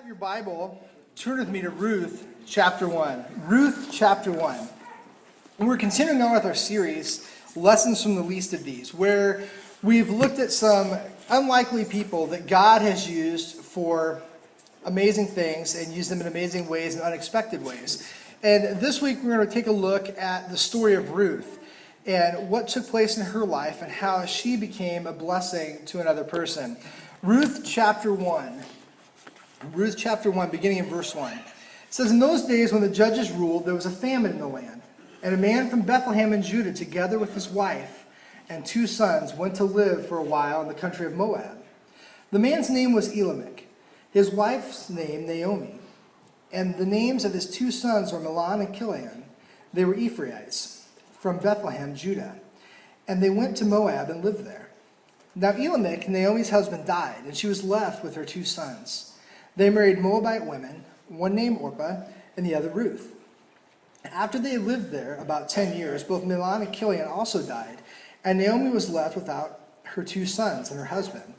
Your Bible, turn with me to Ruth chapter 1. Ruth chapter 1. And we're continuing on with our series, Lessons from the Least of These, where we've looked at some unlikely people that God has used for amazing things and used them in amazing ways and unexpected ways. And this week we're going to take a look at the story of Ruth and what took place in her life and how she became a blessing to another person. Ruth chapter 1. Ruth chapter 1, beginning in verse 1. It says, "In those days when the judges ruled, there was a famine in the land. And a man from Bethlehem in Judah, together with his wife and 2 sons, went to live for a while in the country of Moab. The man's name was Elimelech, his wife's name Naomi. And the names of his 2 sons were Mahlon and Chilion. They were Ephrathites from Bethlehem, Judah. And they went to Moab and lived there. Now Elimelech, Naomi's husband, died, and she was left with her 2 sons. They married Moabite women, one named Orpah and the other Ruth. After they lived there about 10 years, both Mahlon and Chilion also died, and Naomi was left without her 2 sons and her husband.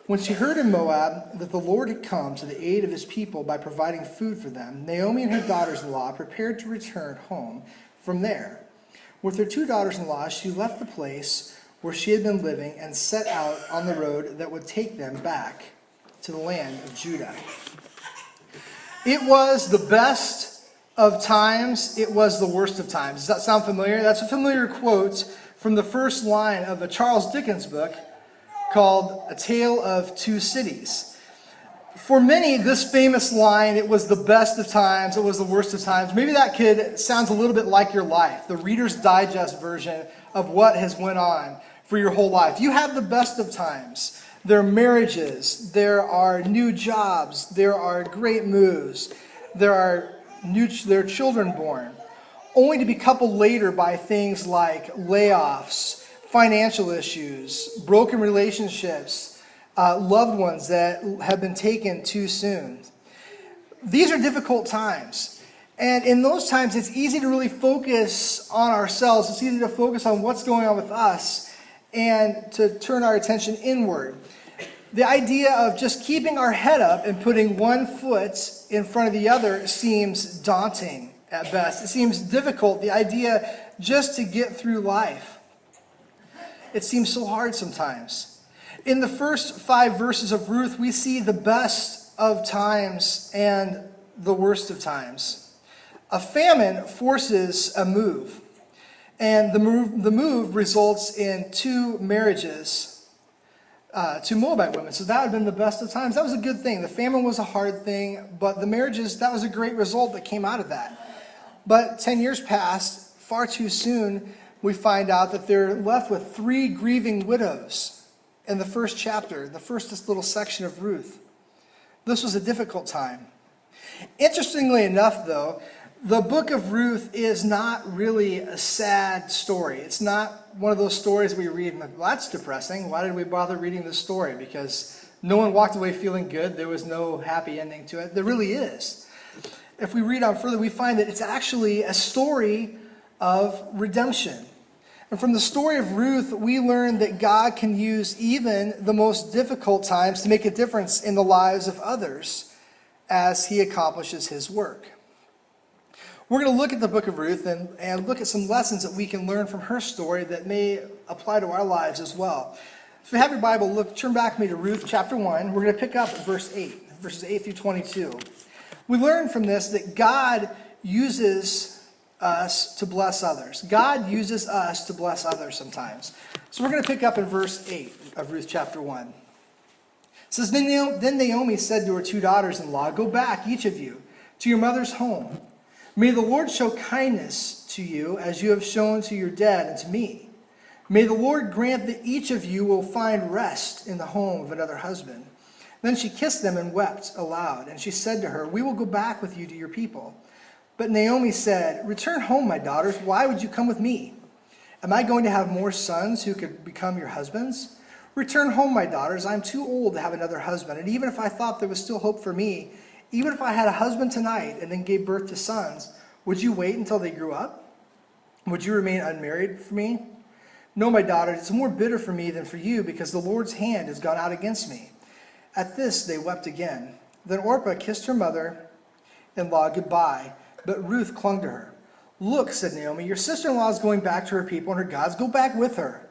When she heard in Moab that the Lord had come to the aid of his people by providing food for them, Naomi and her daughters-in-law prepared to return home from there. With her 2 daughters-in-law, she left the place where she had been living and set out on the road that would take them back to the land of Judah. It was the best of times, it was the worst of times. Does that sound familiar? That's a familiar quote from the first line of a Charles Dickens book called A Tale of Two Cities. For many, this famous line, it was the best of times, it was the worst of times. Maybe that sounds a little bit like your life, the Reader's Digest version of what has went on for your whole life. You have the best of times. There are marriages, there are new jobs, there are great moves, there are children born, only to be coupled later by things like layoffs, financial issues, broken relationships, loved ones that have been taken too soon. These are difficult times. And in those times, it's easy to really focus on ourselves. It's easy to focus on what's going on with us and to turn our attention inward. The idea of just keeping our head up and putting one foot in front of the other seems daunting at best. It seems difficult, the idea just to get through life. It seems so hard sometimes. In the first 5 verses of Ruth, we see the best of times and the worst of times. A famine forces a move. And the move results in 2 marriages to Moabite women. So that would have been the best of times. That was a good thing. The famine was a hard thing, but the marriages, that was a great result that came out of that. But 10 years passed, far too soon, we find out that they're left with 3 grieving widows in the first chapter, the first little section of Ruth. This was a difficult time. Interestingly enough, though, the book of Ruth is not really a sad story. It's not one of those stories we read and like, well, that's depressing. Why did we bother reading this story? Because no one walked away feeling good. There was no happy ending to it. There really is. If we read on further, we find that it's actually a story of redemption. And from the story of Ruth, we learn that God can use even the most difficult times to make a difference in the lives of others as he accomplishes his work. We're going to look at the book of Ruth and look at some lessons that we can learn from her story that may apply to our lives as well. If you have your Bible, turn back with me to Ruth chapter 1. We're going to pick up at verses 8 through 22. We learn from this that God uses us to bless others. God uses us to bless others sometimes. So we're going to pick up in verse 8 of Ruth chapter 1. It says, Then Naomi said to her 2 daughters-in-law, "Go back, each of you, to your mother's home. May the Lord show kindness to you as you have shown to your dead and to me. May the Lord grant that each of you will find rest in the home of another husband." Then she kissed them and wept aloud. And she said to her, "We will go back with you to your people." But Naomi said, "Return home, my daughters. Why would you come with me? Am I going to have more sons who could become your husbands? Return home, my daughters. I am too old to have another husband. And even if I thought there was still hope for me, even if I had a husband tonight and then gave birth to sons, would you wait until they grew up? Would you remain unmarried for me? No, my daughters, it's more bitter for me than for you, because the Lord's hand has gone out against me." At this they wept again. Then Orpah kissed her mother-in-law goodbye, but Ruth clung to her. "Look," said Naomi, "your sister-in-law is going back to her people and her gods. Go back with her."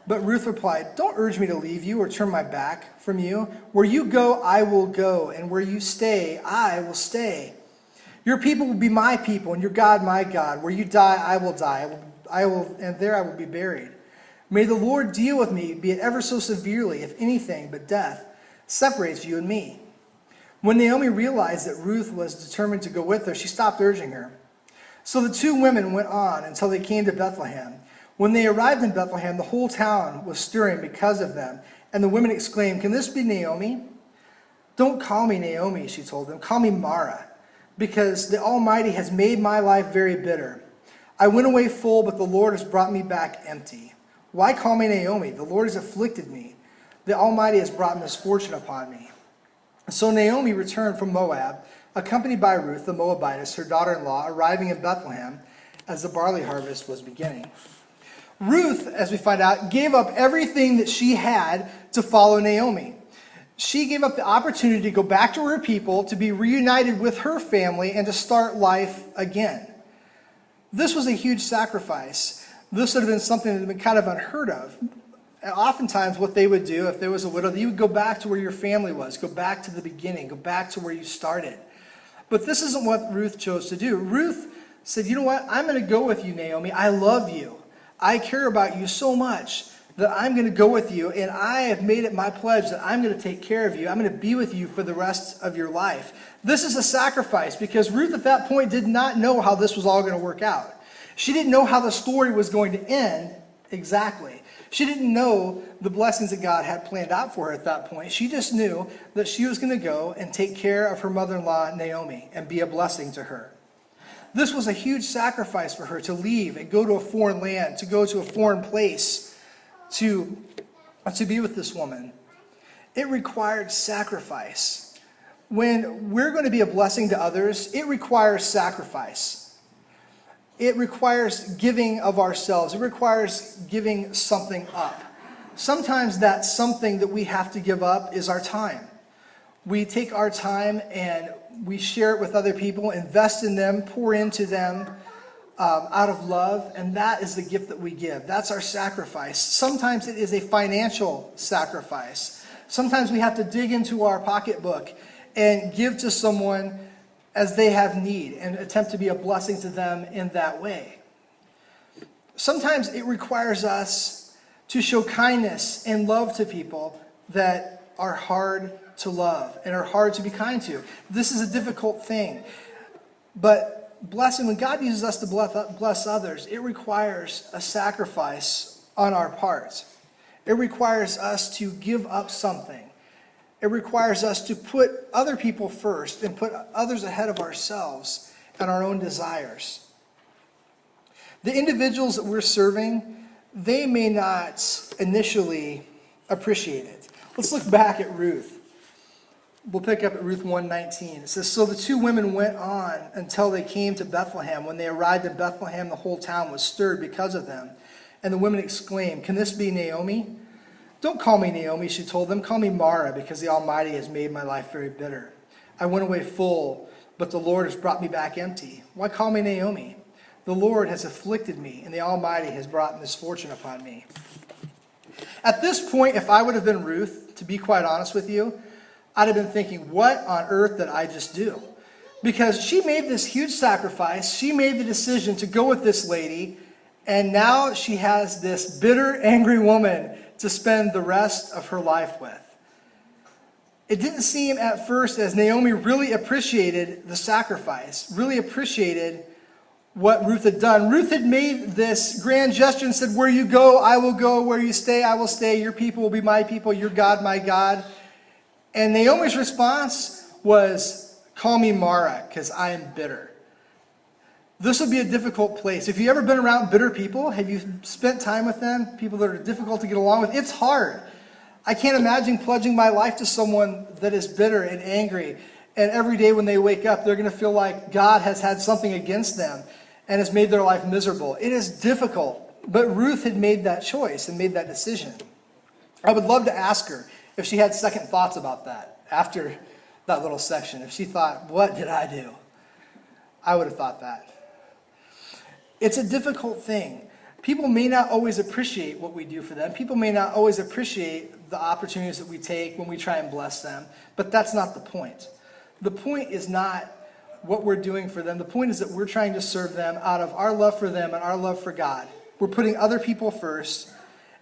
But Ruth replied, "Don't urge me to leave you or turn my back from you. Where you go, I will go, and where you stay, I will stay. Your people will be my people, and your God my God. Where you die, I will die. And there I will be buried. May the Lord deal with me, be it ever so severely, if anything but death separates you and me." When Naomi realized that Ruth was determined to go with her, she stopped urging her. So the two women went on until they came to Bethlehem. When they arrived in Bethlehem, the whole town was stirring because of them, and the women exclaimed, "Can this be Naomi?" "Don't call me Naomi," she told them. "Call me Mara, because the Almighty has made my life very bitter. I went away full, but the Lord has brought me back empty. Why call me Naomi? The Lord has afflicted me. The Almighty has brought misfortune upon me." So Naomi returned from Moab, accompanied by Ruth the Moabitess, her daughter-in-law, arriving in Bethlehem as the barley harvest was beginning. Ruth, as we find out, gave up everything that she had to follow Naomi. She gave up the opportunity to go back to her people, to be reunited with her family, and to start life again. This was a huge sacrifice. This would have been something that had been kind of unheard of. Oftentimes what they would do, if there was a widow, you would go back to where your family was, go back to the beginning, go back to where you started. But this isn't what Ruth chose to do. Ruth said, "You know what? I'm going to go with you, Naomi. I love you. I care about you so much that I'm going to go with you, and I have made it my pledge that I'm going to take care of you. I'm going to be with you for the rest of your life." This is a sacrifice because Ruth at that point did not know how this was all going to work out. She didn't know how the story was going to end exactly. She didn't know the blessings that God had planned out for her at that point. She just knew that she was going to go and take care of her mother-in-law, Naomi, and be a blessing to her. This was a huge sacrifice for her to leave and go to a foreign land, to go to a foreign place, to be with this woman. It required sacrifice. When we're going to be a blessing to others, it requires sacrifice. It requires giving of ourselves. It requires giving something up. Sometimes that something that we have to give up is our time. We take our time and we share it with other people, invest in them, pour into them out of love, and that is the gift that we give. That's our sacrifice. Sometimes it is a financial sacrifice. Sometimes we have to dig into our pocketbook and give to someone as they have need and attempt to be a blessing to them in that way. Sometimes it requires us to show kindness and love to people that are hard to love and are hard to be kind to. This is a difficult thing. But blessing, when God uses us to bless others, it requires a sacrifice on our part. It requires us to give up something. It requires us to put other people first and put others ahead of ourselves and our own desires. The individuals that we're serving, they may not initially appreciate it. Let's look back at Ruth. We'll pick up at Ruth 1:19. It says, "So the two women went on until they came to Bethlehem. When they arrived in Bethlehem, the whole town was stirred because of them. And the women exclaimed, 'Can this be Naomi?' 'Don't call me Naomi,' she told them. 'Call me Mara, because the Almighty has made my life very bitter. I went away full, but the Lord has brought me back empty. Why call me Naomi? The Lord has afflicted me, and the Almighty has brought misfortune upon me.'" At this point, if I would have been Ruth, to be quite honest with you, I'd have been thinking, what on earth did I just do? Because she made this huge sacrifice. She made the decision to go with this lady, and now she has this bitter, angry woman to spend the rest of her life with. It didn't seem at first as Naomi really appreciated the sacrifice, really appreciated what Ruth had done. Ruth had made this grand gesture and said, "Where you go, I will go. Where you stay, I will stay. Your people will be my people. Your God, my God." And Naomi's response was, "Call me Mara, because I am bitter." This would be a difficult place. If you've ever been around bitter people, have you spent time with them, people that are difficult to get along with? It's hard. I can't imagine pledging my life to someone that is bitter and angry, and every day when they wake up, they're going to feel like God has had something against them and has made their life miserable. It is difficult, but Ruth had made that choice and made that decision. I would love to ask her if she had second thoughts about that after that little section. If she thought, what did I do? I would have thought that. It's a difficult thing. People may not always appreciate what we do for them. People may not always appreciate the opportunities that we take when we try and bless them, but that's not the point. The point is not what we're doing for them. The point is that we're trying to serve them out of our love for them and our love for God. We're putting other people first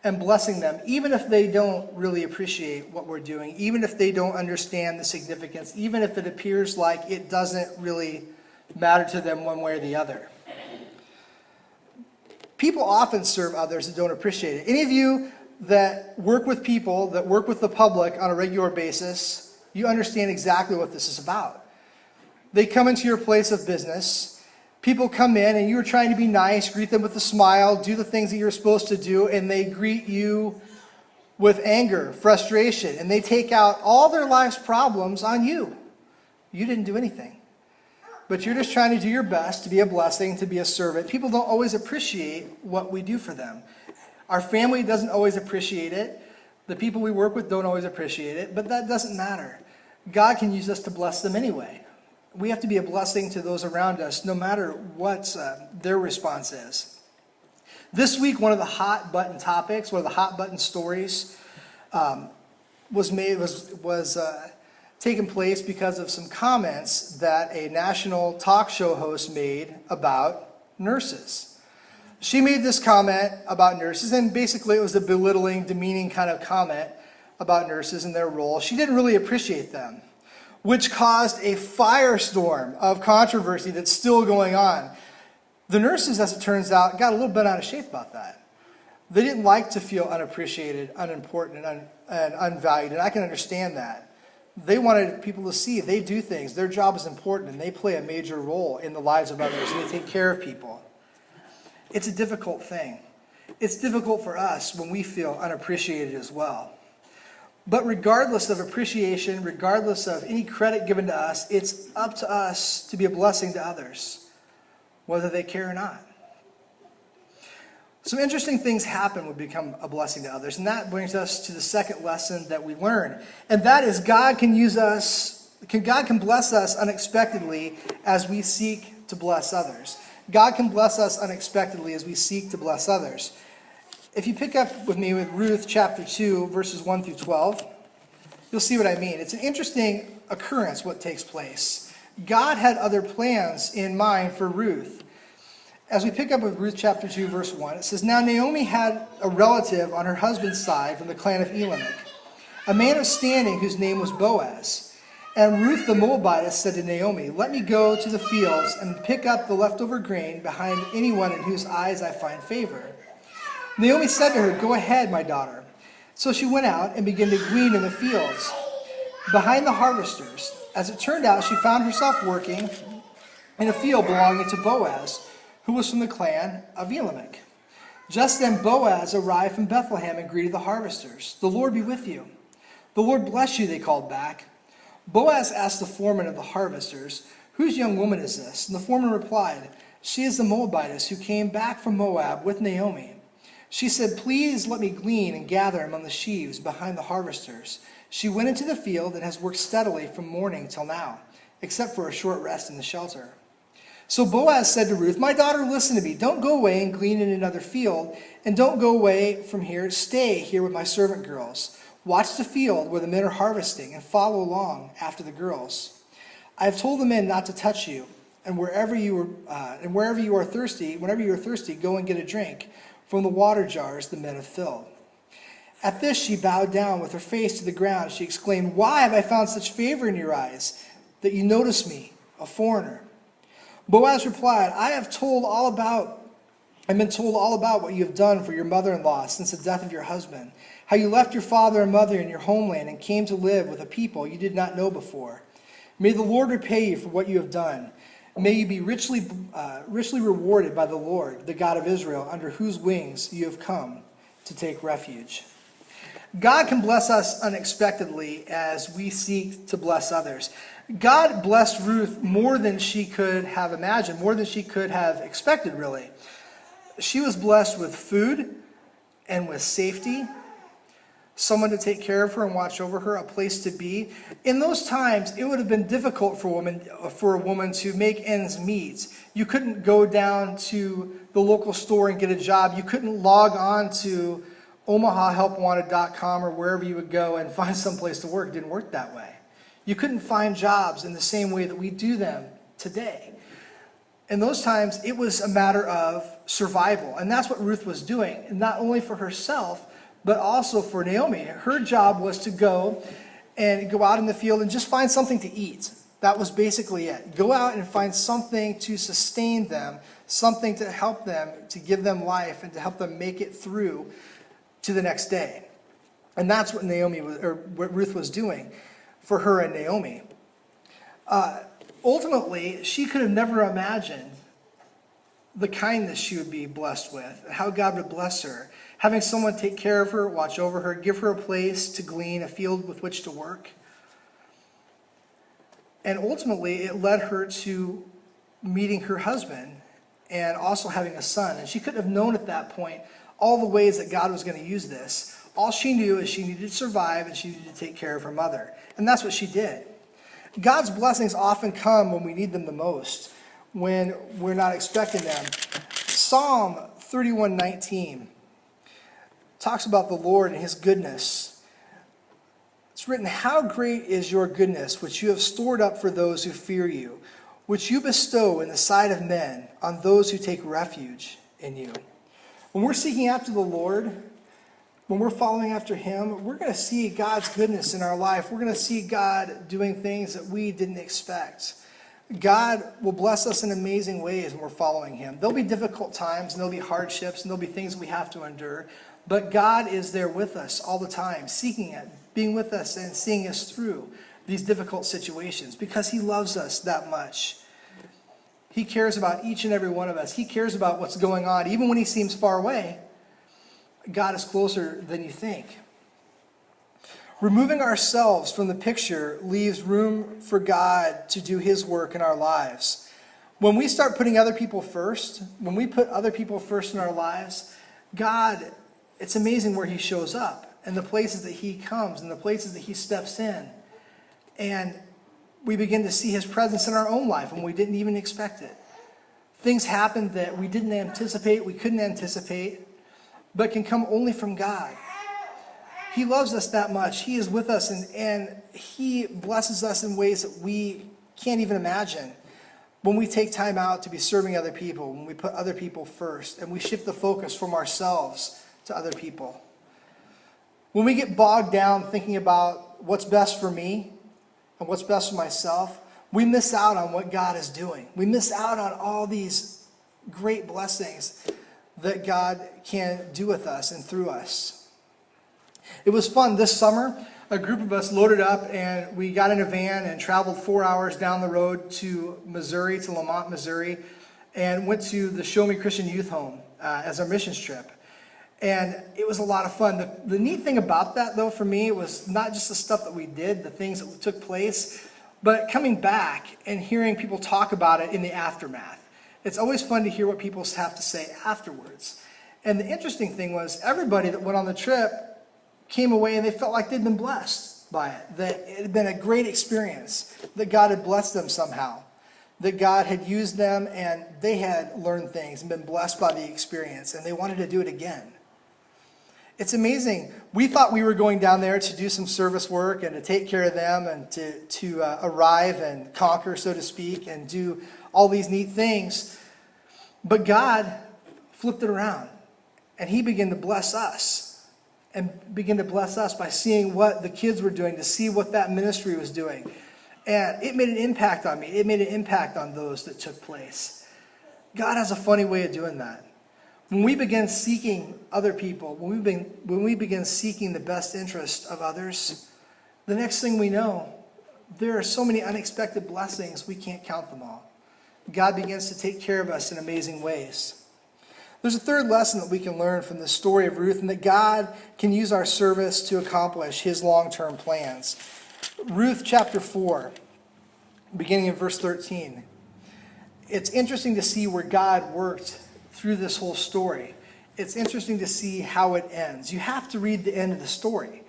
and blessing them, even if they don't really appreciate what we're doing, even if they don't understand the significance, even if it appears like it doesn't really matter to them one way or the other. People often serve others that don't appreciate it. Any of you that work with people, that work with the public on a regular basis, you understand exactly what this is about. They come into your place of business. People come in and you're trying to be nice, greet them with a smile, do the things that you're supposed to do, and they greet you with anger, frustration, and they take out all their life's problems on you. You didn't do anything. But you're just trying to do your best to be a blessing, to be a servant. People don't always appreciate what we do for them. Our family doesn't always appreciate it. The people we work with don't always appreciate it, but that doesn't matter. God can use us to bless them anyway. We have to be a blessing to those around us, no matter what their response is. This week, one of the hot button topics, one of the hot button stories was taken place because of some comments that a national talk show host made about nurses. She made this comment about nurses, and basically it was a belittling, demeaning kind of comment about nurses and their role. She didn't really appreciate them, which caused a firestorm of controversy that's still going on. The nurses, as it turns out, got a little bit out of shape about that. They didn't like to feel unappreciated, unimportant, and unvalued, and I can understand that. They wanted people to see they do things. Their job is important, and they play a major role in the lives of others, and they take care of people. It's a difficult thing. It's difficult for us when we feel unappreciated as well. But regardless of appreciation, regardless of any credit given to us, it's up to us to be a blessing to others, whether they care or not. Some interesting things happen when we become a blessing to others, and that brings us to the second lesson that we learn, and that is God can bless us unexpectedly as we seek to bless others. God can bless us unexpectedly as we seek to bless others. If you pick up with me with Ruth chapter 2, verses 1 through 12, you'll see what I mean. It's an interesting occurrence what takes place. God had other plans in mind for Ruth. As we pick up with Ruth chapter 2, verse 1, it says, Now Naomi had a relative on her husband's side from the clan of Elimelech, a man of standing whose name was Boaz. And Ruth the Moabitess said to Naomi, Let me go to the fields and pick up the leftover grain behind anyone in whose eyes I find favor. Naomi said to her, Go ahead, my daughter. So she went out and began to glean in the fields behind the harvesters. As it turned out, she found herself working in a field belonging to Boaz, who was from the clan of Elimelech. Just then Boaz arrived from Bethlehem and greeted the harvesters. The Lord be with you. The Lord bless you, they called back. Boaz asked the foreman of the harvesters, Whose young woman is this? And the foreman replied, She is the Moabitess who came back from Moab with Naomi. She said, Please let me glean and gather among the sheaves behind the harvesters. She went into the field and has worked steadily from morning till now, except for a short rest in the shelter. So Boaz said to Ruth, My daughter, listen to me. Don't go away and glean in another field, and don't go away from here. Stay here with my servant girls. Watch the field where the men are harvesting, and follow along after the girls. I have told the men not to touch you, and wherever you are thirsty, whenever you are thirsty, go and get a drink from the water jars the men have filled. At this she bowed down with her face to the ground. She exclaimed, Why have I found such favor in your eyes, that you notice me, a foreigner? Boaz replied, I have been told all about what you have done for your mother-in-law since the death of your husband, how you left your father and mother in your homeland and came to live with a people you did not know before. May the Lord repay you for what you have done. May you be richly rewarded by the Lord, the God of Israel, under whose wings you have come to take refuge. God can bless us unexpectedly as we seek to bless others. God blessed Ruth more than she could have imagined, more than she could have expected, really. She was blessed with food and with safety, someone to take care of her and watch over her, a place to be. In those times, it would have been difficult for a woman to make ends meet. You couldn't go down to the local store and get a job. You couldn't log on to omahahelpwanted.com or wherever you would go and find some place to work. It didn't work that way. You couldn't find jobs in the same way that we do them today. In those times, it was a matter of survival. And that's what Ruth was doing, not only for herself, but also for Naomi. Her job was to go out in the field and just find something to eat. That was basically it. Go out and find something to sustain them, something to help them, to give them life, and to help them make it through to the next day. And that's what what Ruth was doing for her and Naomi. Ultimately, she could have never imagined the kindness she would be blessed with, how God would bless her. Having someone take care of her, watch over her, give her a place to glean, a field with which to work. And ultimately, it led her to meeting her husband and also having a son. And she couldn't have known at that point all the ways that God was going to use this. All she knew is she needed to survive and she needed to take care of her mother. And that's what she did. God's blessings often come when we need them the most, when we're not expecting them. Psalm 31:19 talks about the Lord and his goodness. It's written, "How great is your goodness, which you have stored up for those who fear you, which you bestow in the sight of men on those who take refuge in you." When we're seeking after the Lord, when we're following after him, we're going to see God's goodness in our life. We're going to see God doing things that we didn't expect. God will bless us in amazing ways when we're following him. There'll be difficult times, and there'll be hardships, and there'll be things we have to endure. But God is there with us all the time, seeking it, being with us and seeing us through these difficult situations because he loves us that much. He cares about each and every one of us. He cares about what's going on. Even when he seems far away, God is closer than you think. Removing ourselves from the picture leaves room for God to do his work in our lives. When we start putting other people first, when we put other people first in our lives, God, it's amazing where he shows up and the places that he comes and the places that he steps in. And we begin to see his presence in our own life when we didn't even expect it. Things happen that we didn't anticipate, we couldn't anticipate, but can come only from God. He loves us that much. He is with us, and he blesses us in ways that we can't even imagine. When we take time out to be serving other people, when we put other people first, and we shift the focus from ourselves to other people. When we get bogged down thinking about what's best for me and what's best for myself, we miss out on what God is doing. We miss out on all these great blessings that God can do with us and through us. It was fun this summer. A group of us loaded up and we got in a van and traveled 4 hours down the road to Missouri, to Lamont, Missouri, and went to the Show Me Christian Youth Home as our missions trip. And it was a lot of fun. The neat thing about that, though, for me, was not just the stuff that we did, the things that took place, but coming back and hearing people talk about it in the aftermath. It's always fun to hear what people have to say afterwards. And the interesting thing was everybody that went on the trip came away and they felt like they'd been blessed by it, that it had been a great experience, that God had blessed them somehow, that God had used them and they had learned things and been blessed by the experience, and they wanted to do it again. It's amazing. We thought we were going down there to do some service work and to take care of them and to arrive and conquer, so to speak, and do all these neat things. But God flipped it around, and he began to bless us. And begin to bless us by seeing what the kids were doing, to see what that ministry was doing. And it made an impact on me. It made an impact on those that took place. God has a funny way of doing that. When we begin seeking other people, when we begin seeking the best interest of others, the next thing we know, there are so many unexpected blessings, we can't count them all. God begins to take care of us in amazing ways. There's a third lesson that we can learn from the story of Ruth, and that God can use our service to accomplish his long-term plans. Ruth chapter 4, beginning in verse 13. It's interesting to see where God worked through this whole story. It's interesting to see how it ends. You have to read the end of the story.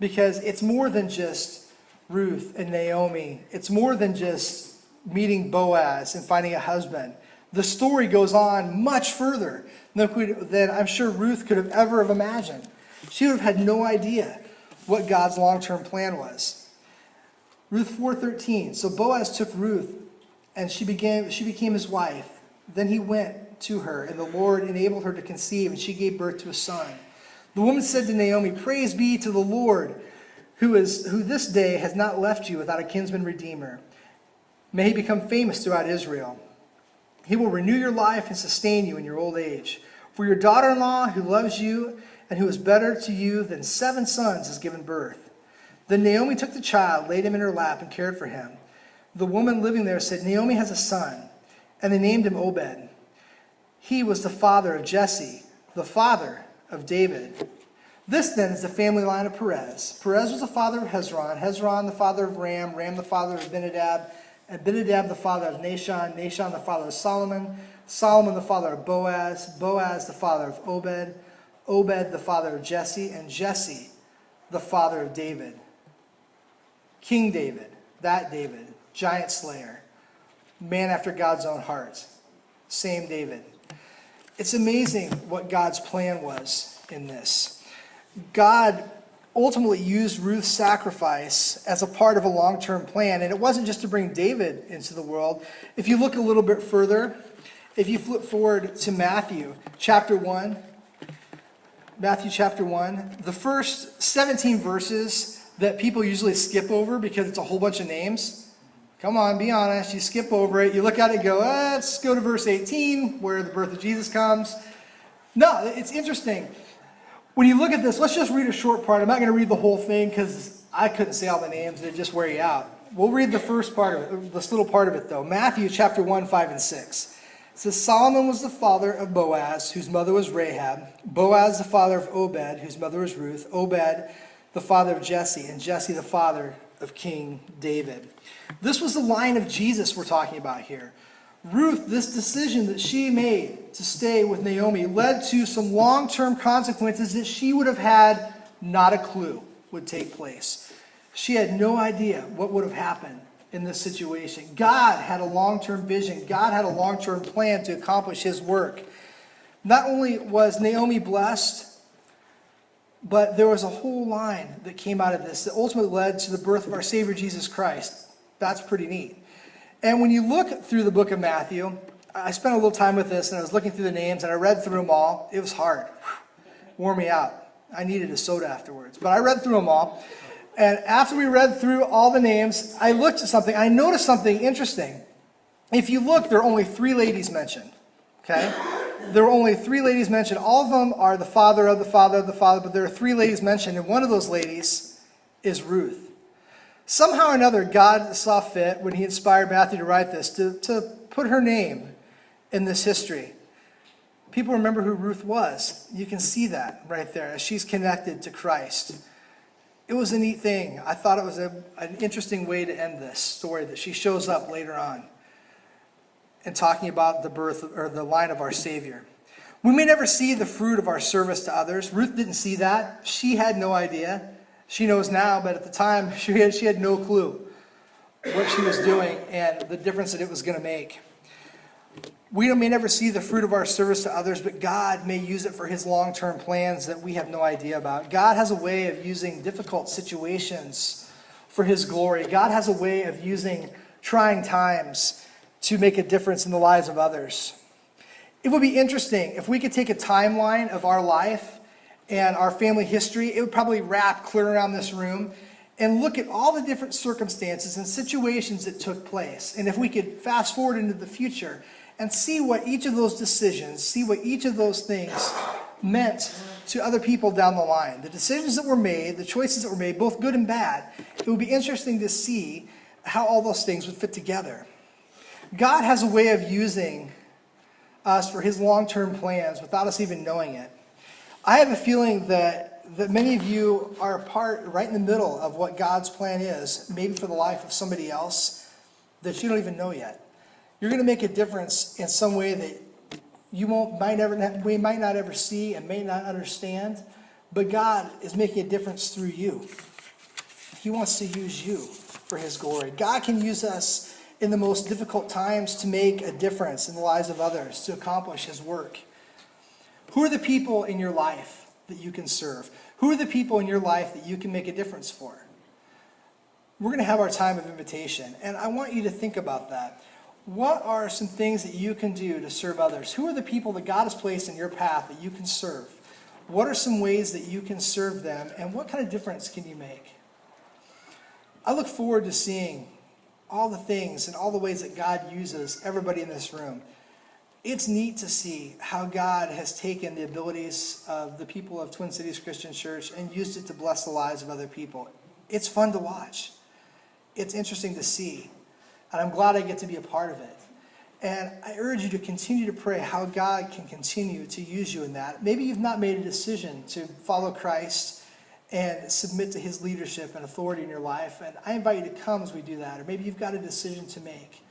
because it's more than just Ruth and Naomi. It's more than just meeting Boaz and finding a husband. The story goes on much further than I'm sure Ruth could have ever have imagined. She would have had no idea what God's long-term plan was. Ruth 4:13. So Boaz took Ruth, and she became his wife. Then he went to her, and the Lord enabled her to conceive, and she gave birth to a son. The woman said to Naomi, "Praise be to the Lord, who this day has not left you without a kinsman redeemer. May he become famous throughout Israel. He will renew your life and sustain you in your old age. For your daughter-in-law, who loves you and who is better to you than 7 sons, has given birth." Then Naomi took the child, laid him in her lap, and cared for him. The woman living there said, "Naomi has a son," and they named him Obed. He was the father of Jesse, the father of David. This then is the family line of Perez. Perez was the father of Hezron, Hezron the father of Ram, Ram the father of Abinadab, Abinadab the father of Nahshon, Nahshon the father of Solomon, Solomon the father of Boaz, Boaz the father of Obed, Obed the father of Jesse, and Jesse the father of David. King David, that David, giant slayer, man after God's own heart, same David. It's amazing what God's plan was in this. God ultimately used Ruth's sacrifice as a part of a long-term plan, and it wasn't just to bring David into the world. If you look a little bit further, if you flip forward to Matthew chapter 1, the first 17 verses that people usually skip over because it's a whole bunch of names. Come on, be honest. You skip over it. You look at it and go, let's go to verse 18 where the birth of Jesus comes. No, it's interesting. When you look at this, let's just read a short part. I'm not going to read the whole thing because I couldn't say all the names. They'd just wear you out. We'll read the first part of it, this little part of it though. Matthew chapter 1, 5, and 6. It says, Solomon was the father of Boaz, whose mother was Rahab. Boaz the father of Obed, whose mother was Ruth. Obed the father of Jesse, and Jesse the father of King David. This was the line of Jesus we're talking about here. Ruth, this decision that she made to stay with Naomi led to some long-term consequences that she would have had not a clue would take place. She had no idea what would have happened in this situation. God had a long-term vision. God had a long-term plan to accomplish his work. Not only was Naomi blessed, but there was a whole line that came out of this that ultimately led to the birth of our Savior Jesus Christ. That's pretty neat. And when you look through the book of Matthew, I spent a little time with this and I was looking through the names and I read through them all. It was hard. Wore me out. I needed a soda afterwards. But I read through them all. And after we read through all the names, I looked at something. I noticed something interesting. If you look, there are only 3 ladies mentioned. Okay? There were only 3 ladies mentioned. All of them are the father of the father of the father, but there are 3 ladies mentioned, and one of those ladies is Ruth. Somehow or another, God saw fit, when he inspired Matthew to write this, to put her name in this history. People remember who Ruth was. You can see that right there as she's connected to Christ. It was a neat thing. I thought it was an interesting way to end this story, that she shows up later on and talking about the birth or the line of our Savior. We may never see the fruit of our service to others. Ruth didn't see that. She had no idea. She knows now, but at the time, she had no clue what she was doing and the difference that it was going to make. We may never see the fruit of our service to others, but God may use it for his long-term plans that we have no idea about. God has a way of using difficult situations for his glory. God has a way of using trying times to make a difference in the lives of others. It would be interesting if we could take a timeline of our life and our family history. It would probably wrap clear around this room and look at all the different circumstances and situations that took place. And if we could fast forward into the future and see what each of those decisions, see what each of those things meant to other people down the line. The decisions that were made, the choices that were made, both good and bad. It would be interesting to see how all those things would fit together. God has a way of using us for his long-term plans without us even knowing it. I have a feeling that many of you are a part right in the middle of what God's plan is, maybe for the life of somebody else that you don't even know yet. You're going to make a difference in some way that we might not ever see and may not understand, but God is making a difference through you. he wants to use you for his glory. God can use us in the most difficult times to make a difference in the lives of others, to accomplish his work. Who are the people in your life that you can serve? Who are the people in your life that you can make a difference for? We're going to have our time of invitation, and I want you to think about that. What are some things that you can do to serve others? Who are the people that God has placed in your path that you can serve? What are some ways that you can serve them, and what kind of difference can you make? I look forward to seeing all the things and all the ways that God uses everybody in this room. It's neat to see how God has taken the abilities of the people of Twin Cities Christian Church and used it to bless the lives of other people. It's fun to watch. It's interesting to see. And I'm glad I get to be a part of it. And I urge you to continue to pray how God can continue to use you in that. Maybe you've not made a decision to follow Christ and submit to his leadership and authority in your life. And I invite you to come as we do that. Or maybe you've got a decision to make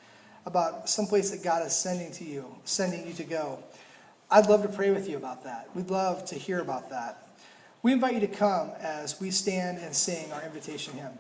about someplace that God is sending you to go. I'd love to pray with you about that. We'd love to hear about that. We invite you to come as we stand and sing our invitation hymn.